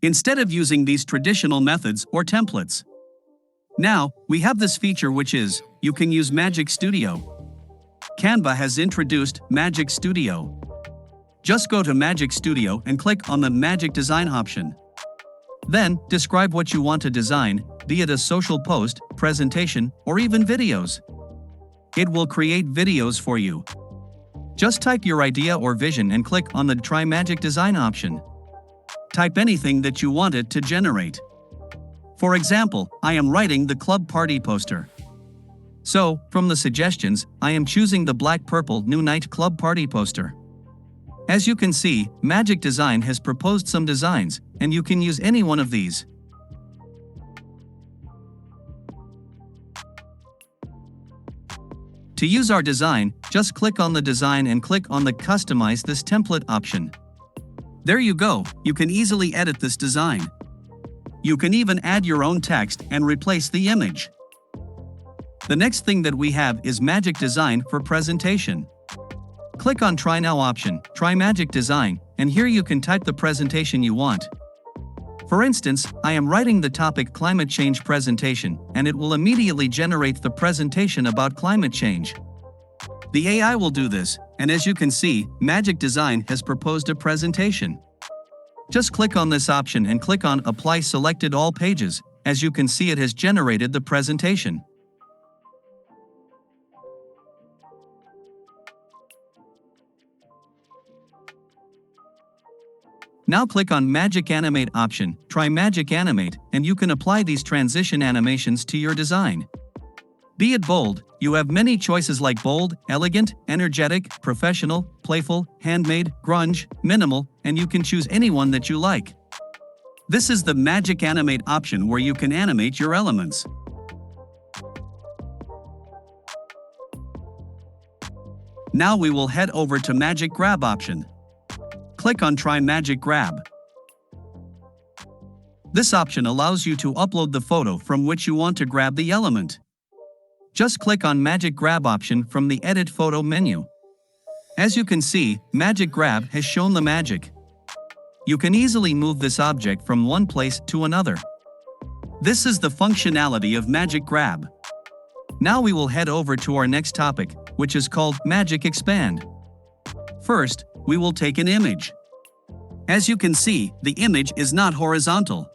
instead of using these traditional methods or templates. Now, we have this feature which is, you can use Magic Studio. Canva has introduced Magic Studio. Just go to Magic Studio and click on the Magic Design option. Then, describe what you want to design, be it a social post, presentation, or even videos. It will create videos for you. Just type your idea or vision and click on the Try Magic Design option. Type anything that you want it to generate. For example, I am writing the club party poster. So, from the suggestions, I am choosing the black-purple New Night Club Party poster. As you can see, Magic Design has proposed some designs, and you can use any one of these. To use our design, just click on the design and click on the Customize this template option. There you go, you can easily edit this design. You can even add your own text and replace the image. The next thing that we have is Magic Design for presentation. Click on Try Now option, Try Magic Design, and here you can type the presentation you want. For instance, I am writing the topic climate change presentation, and it will immediately generate the presentation about climate change. The AI will do this, and as you can see, Magic Design has proposed a presentation. Just click on this option and click on Apply Selected All Pages. As you can see, it has generated the presentation. Now click on Magic Animate option, try Magic Animate, and you can apply these transition animations to your design. Be it bold, you have many choices like bold, elegant, energetic, professional, playful, handmade, grunge, minimal, and you can choose any one that you like. This is the Magic Animate option where you can animate your elements. Now we will head over to Magic Grab option. Click on Try Magic Grab. This option allows you to upload the photo from which you want to grab the element. Just click on Magic Grab option from the Edit Photo menu. As you can see, Magic Grab has shown the magic. You can easily move this object from one place to another. This is the functionality of Magic Grab. Now we will head over to our next topic, which is called Magic Expand. First, we will take an image. As you can see, the image is not horizontal.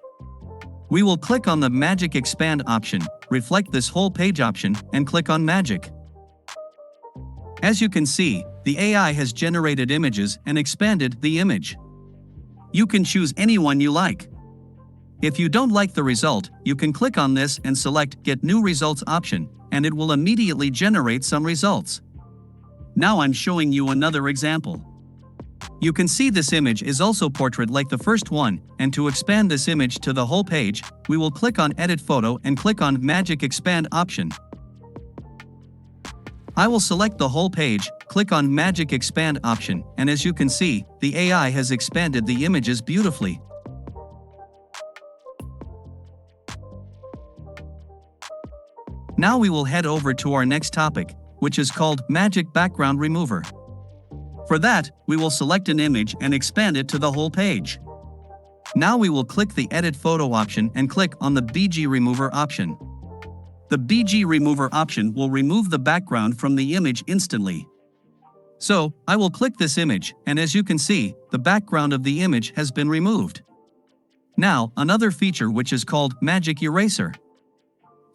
We will click on the Magic Expand option, reflect this whole page option, and click on Magic. As you can see, the AI has generated images and expanded the image. You can choose any one you like. If you don't like the result, you can click on this and select Get New Results option, and it will immediately generate some results. Now I'm showing you another example. You can see this image is also portrait like the first one, and to expand this image to the whole page, we will click on Edit Photo and click on Magic Expand option. I will select the whole page, click on Magic Expand option, and as you can see, the AI has expanded the images beautifully. Now we will head over to our next topic, which is called Magic Background Remover. For that, we will select an image and expand it to the whole page. Now we will click the Edit Photo option and click on the BG Remover option. The BG Remover option will remove the background from the image instantly. So, I will click this image, and as you can see, the background of the image has been removed. Now, another feature which is called Magic Eraser.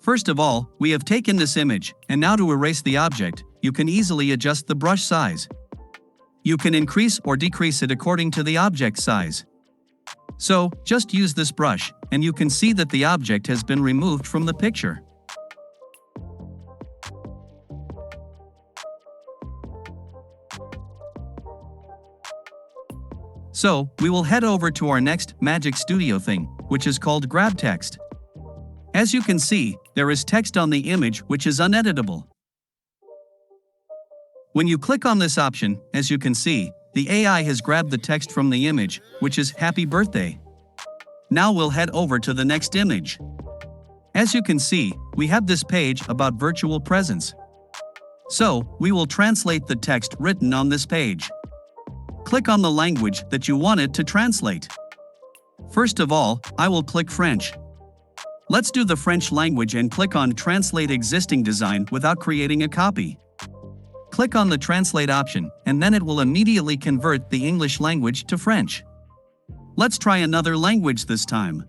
First of all, we have taken this image, and now to erase the object, you can easily adjust the brush size. You can increase or decrease it according to the object size. So, just use this brush, and you can see that the object has been removed from the picture. So, we will head over to our next Magic Studio thing, which is called Grab Text. As you can see, there is text on the image which is uneditable. When you click on this option, as you can see, the AI has grabbed the text from the image, which is Happy Birthday. Now we'll head over to the next image. As you can see, we have this page about virtual presence. So, we will translate the text written on this page. Click on the language that you want it to translate. First of all, I will click French. Let's do the French language and click on Translate Existing Design without creating a copy. Click on the Translate option, and then it will immediately convert the English language to French. Let's try another language this time.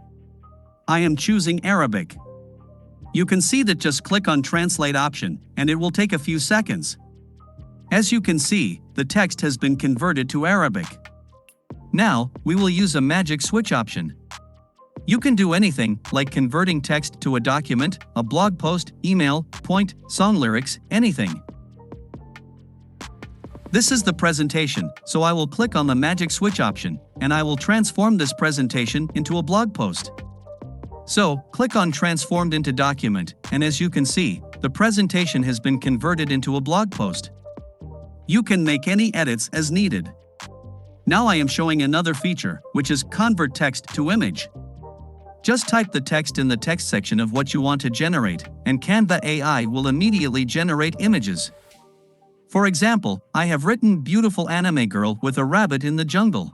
I am choosing Arabic. You can see that just click on Translate option, and it will take a few seconds. As you can see, the text has been converted to Arabic. Now, we will use a magic switch option. You can do anything, like converting text to a document, a blog post, email, point, song lyrics, anything. This is the presentation, so I will click on the magic switch option, and I will transform this presentation into a blog post. So, click on Transformed into Document, and as you can see, the presentation has been converted into a blog post. You can make any edits as needed. Now I am showing another feature, which is Convert Text to Image. Just type the text in the text section of what you want to generate, and Canva AI will immediately generate images. For example, I have written beautiful anime girl with a rabbit in the jungle.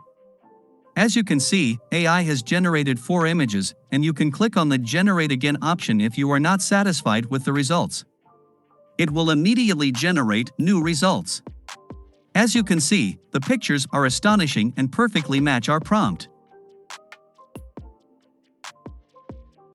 As you can see, AI has generated 4 images, and you can click on the Generate Again option if you are not satisfied with the results. It will immediately generate new results. As you can see, the pictures are astonishing and perfectly match our prompt.